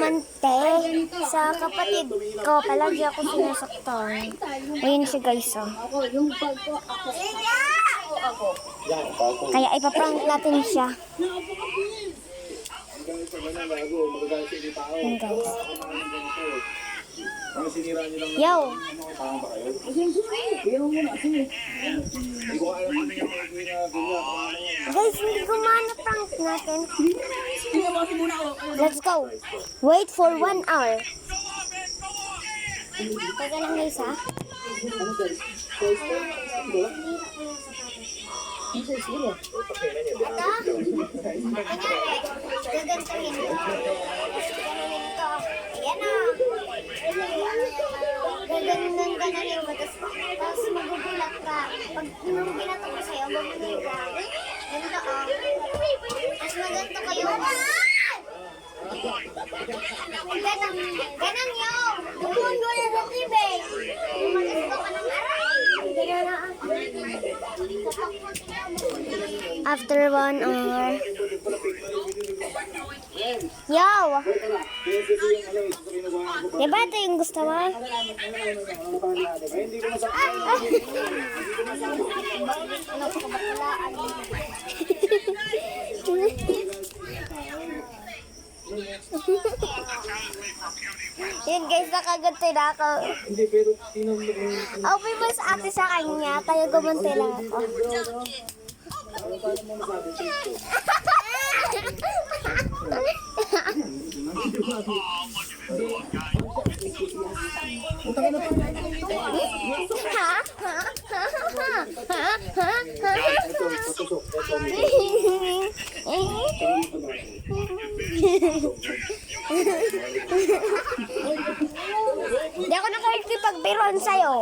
gumante sa kapatid ko. Palagi ako sinasaktan. Ayun siya guys, oh. Kaya ipaprank natin siya. Ayun guys. Yo! Guys, hindi gumana prank natin. Let's go. Wait for 1 hour. Teka lang guys, ha? Ito? Kunyari, gagantahin ko. Ganunin ko. Ayan na. Gaganin mo. Tapos magugulat ka. Pag pinatok ko sa'yo, magugulat ka. Ganito, oh. Tapos maganto kayo. Ganon yun. Bukun ko na sa TV. Maganto ka ng aray. Ganyan na. After 1 hour. Yo! Diba ito yung gusto mo? Yun guys, nakaganti na ako. Okay ba sa ate sa kanya? Kaya gumanti lang ako. Hindi ako nakakipagbiron sa'yo.